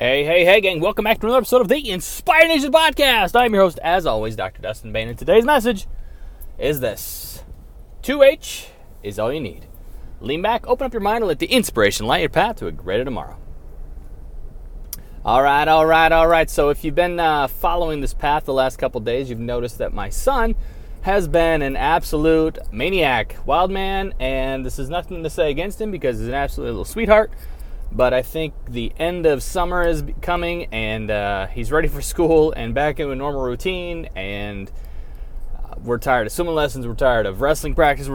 Hey, gang. Welcome back to another episode of the Inspire Nation Podcast. I'm your host, as always, Dr. Dustin Bain, and today's message is this. 2H is all you need. Lean back, open up your mind, and let the inspiration light your path to a greater tomorrow. All right. So if you've been following this path the last couple days, you've noticed that my son has been an absolute maniac, wild man, and this is nothing to say against him because he's an absolute little sweetheart. But I think the end of summer is coming, and he's ready for school and back into a normal routine. And we're tired of swimming lessons. We're tired of wrestling practice.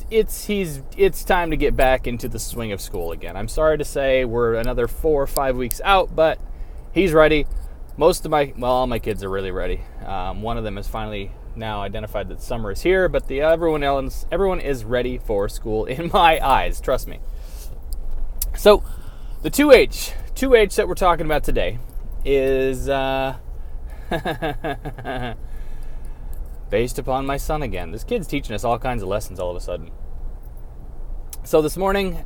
It's time to get back into the swing of school again. I'm sorry to say we're another 4 or 5 weeks out, but he's ready. All my kids are really ready. One of them has finally now identified that summer is here, but everyone is ready for school in my eyes. Trust me. So, the 2H that we're talking about today is based upon my son again. This kid's teaching us all kinds of lessons all of a sudden. So this morning,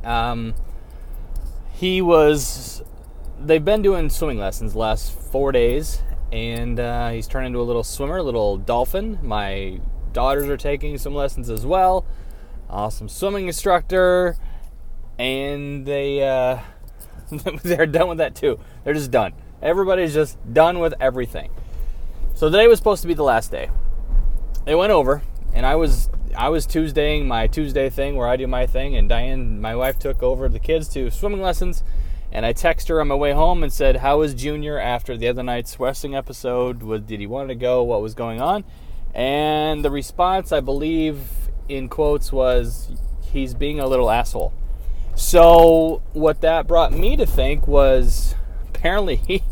they've been doing swimming lessons the last 4 days, and he's turned into a little swimmer, a little dolphin. My daughters are taking some lessons as well. Awesome swimming instructor. And they're done with that too. They're just done. Everybody's just done with everything. So today was supposed to be the last day. They went over, and I was Tuesdaying my Tuesday thing where I do my thing, and Diane, my wife, took over the kids to swimming lessons. And I texted her on my way home and said, "How was Junior after the other night's wrestling episode? Did he want to go? What was going on?" And the response, I believe, in quotes, was, "He's being a little asshole." So what that brought me to think was apparently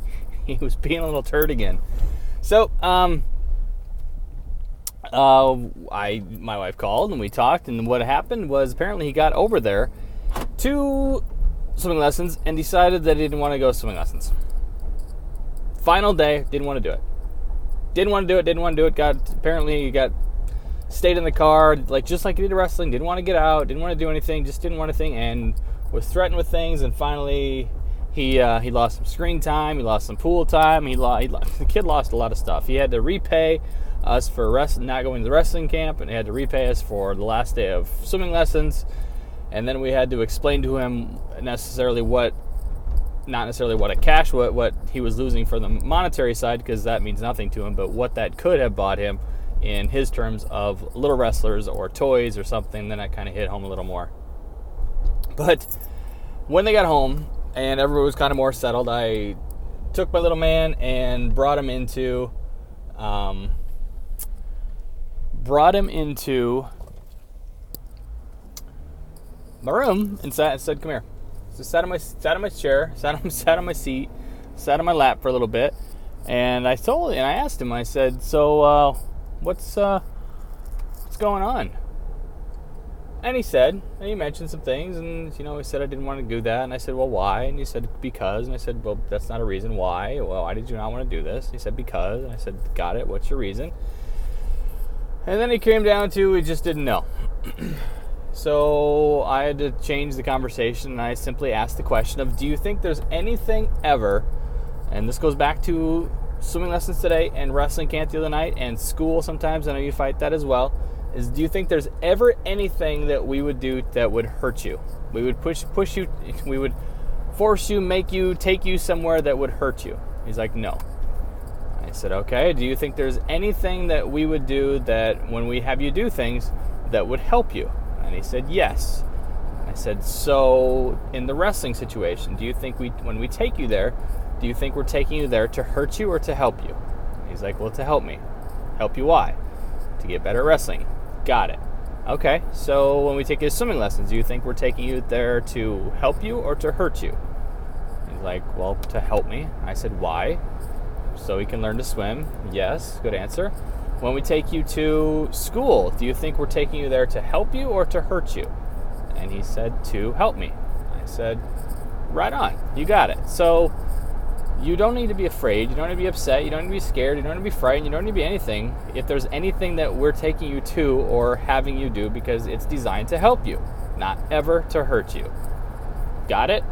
he was being a little turd again. So my wife called and we talked, and what happened was apparently he got over there to swimming lessons and decided that he didn't want to go swimming lessons. Final day, didn't want to do it. Apparently he got stayed in the car, just like he did wrestling, didn't want to get out, didn't want to do anything, just didn't want anything, and was threatened with things. And finally, he lost some screen time, he lost some pool time, the kid lost a lot of stuff. He had to repay us for not going to the wrestling camp, and he had to repay us for the last day of swimming lessons. And then we had to explain to him not necessarily what he was losing for the monetary side, because that means nothing to him, but what that could have bought him in his terms of little wrestlers or toys or something. Then I kind of hit home a little more. But when they got home and everyone was kind of more settled, I took my little man and brought him into my room and said, "Come here." So sat on my chair, sat on my seat, sat on my lap for a little bit, and I asked him. I said, "So, what's going on?" And he mentioned some things, and he said I didn't want to do that, and I said, "Well, why?" And he said, "Because." And I said, "Well, that's not a reason. Why? Well, why did you not want to do this?" And he said, "Because." And I said, "Got it. What's your reason?" And then he came down to he just didn't know. So I had to change the conversation, and I simply asked the question of, do you think there's anything ever, and this goes back to swimming lessons today and wrestling camp the other night and school sometimes, I know you fight that as well, do you think there's ever anything that we would do that would hurt you? We would push you, we would force you, make you, take you somewhere that would hurt you. He's like, "No." I said, "Okay, do you think there's anything that we would do that when we have you do things that would help you?" And he said, "Yes." I said, "So in the wrestling situation, do you think when we take you there, do you think we're taking you there to hurt you or to help you?" He's like, "Well, to help me." "Help you why?" "To get better at wrestling." "Got it. Okay, so when we take you to swimming lessons, do you think we're taking you there to help you or to hurt you?" He's like, "Well, to help me." I said, "Why?" "So he can learn to swim." "Yes, good answer." "When we take you to school, do you think we're taking you there to help you or to hurt you?" And he said, "To help me." I said, "Right on, you got it." So you don't need to be afraid, you don't need to be upset, you don't need to be scared, you don't need to be frightened, you don't need to be anything if there's anything that we're taking you to or having you do, because it's designed to help you, not ever to hurt you. Got it?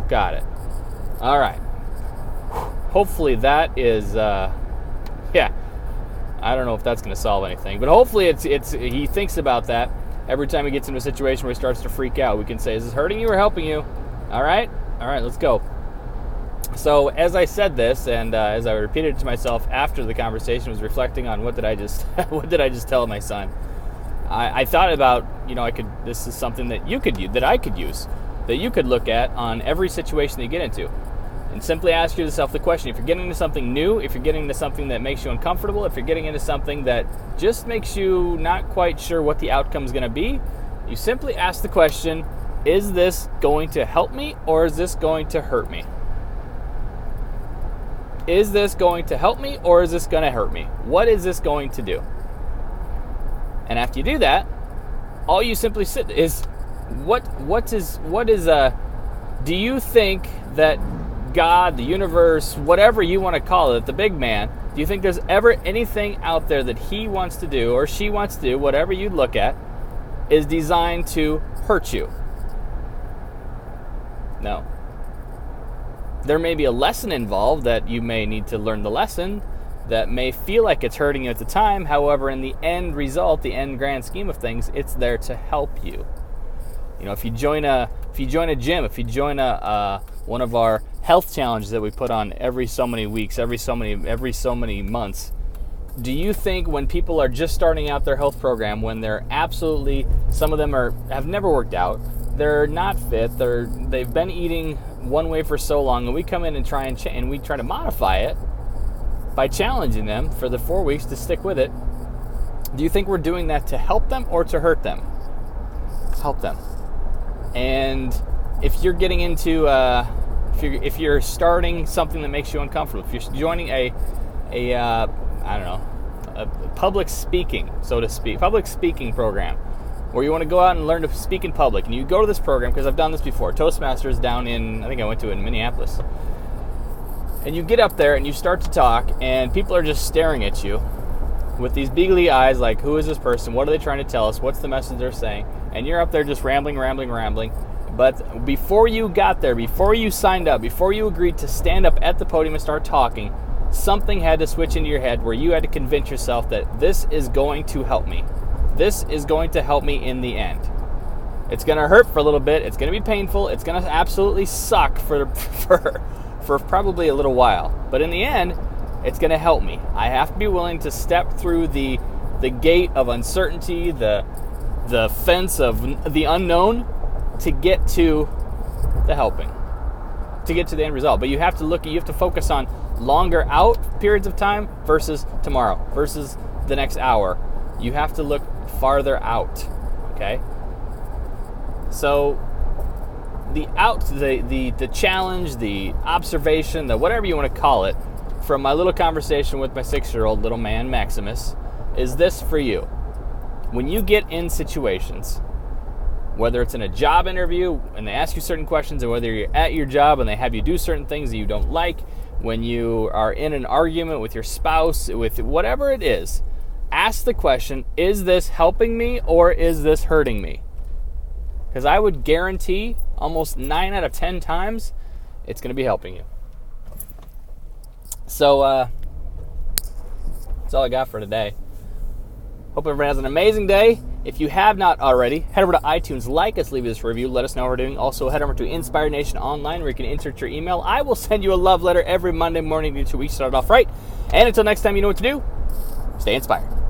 Got it. All right. hopefully that is, I don't know if that's going to solve anything, but hopefully he thinks about that every time he gets into a situation where he starts to freak out. We can say, is this hurting you or helping you? All right, let's go. So as I said this, and as I repeated it to myself after the conversation, was reflecting on what did I just tell my son. I thought about, this is something that I could use, that you could look at on every situation that you get into. And simply ask yourself the question, if you're getting into something new, if you're getting into something that makes you uncomfortable, if you're getting into something that just makes you not quite sure what the outcome is going to be, you simply ask the question, is this going to help me or is this going to hurt me? Is this going to help me or is this going to hurt me? What is this going to do? And after you do that, all you simply sit is, do you think that God, the universe, whatever you want to call it, the big man, do you think there's ever anything out there that he wants to do or she wants to do, whatever you look at, is designed to hurt you? No. There may be a lesson involved that you may need to learn the lesson that may feel like it's hurting you at the time. However, in the end result, the end grand scheme of things, it's there to help you. If you join a gym, if you join one of our health challenges that we put on every so many weeks, every so many months, do you think when people are just starting out their health program, when they're absolutely, some of them have never worked out, they're not fit, they've been eating one way for so long, and we come in and try to modify it by challenging them for the 4 weeks to stick with it, do you think we're doing that to help them or to hurt them? Help them. And if you're getting into, if you're starting something that makes you uncomfortable, if you're joining a public speaking, so to speak, public speaking program, where you want to go out and learn to speak in public, and you go to this program, because I've done this before, Toastmasters down in, I think I went to it in Minneapolis, and you get up there and you start to talk, and people are just staring at you with these beagly eyes like, who is this person? What are they trying to tell us? What's the message they're saying? And you're up there just rambling. But before you got there, before you signed up, before you agreed to stand up at the podium and start talking, something had to switch into your head where you had to convince yourself that this is going to help me. This is going to help me in the end. It's going to hurt for a little bit. It's going to be painful. It's going to absolutely suck for probably a little while. But in the end, it's going to help me. I have to be willing to step through the gate of uncertainty, the fence of the unknown, to get to the helping, to get to the end result. But you have to focus on longer out periods of time versus tomorrow, versus the next hour. You have to look farther out, okay? So the challenge, the observation, the whatever you want to call it, from my little conversation with my 6-year-old little man, Maximus, is this for you. When you get in situations, whether it's in a job interview and they ask you certain questions, or whether you're at your job and they have you do certain things that you don't like, when you are in an argument with your spouse, with whatever it is, ask the question, is this helping me or is this hurting me? Because I would guarantee almost 9 out of 10 times it's going to be helping you. So that's all I got for today. Hope everyone has an amazing day. If you have not already, head over to iTunes, like us, leave us a review, let us know what we're doing. Also, head over to Inspire Nation Online, where you can insert your email. I will send you a love letter every Monday morning to get your week started off right. And until next time, you know what to do. Stay inspired.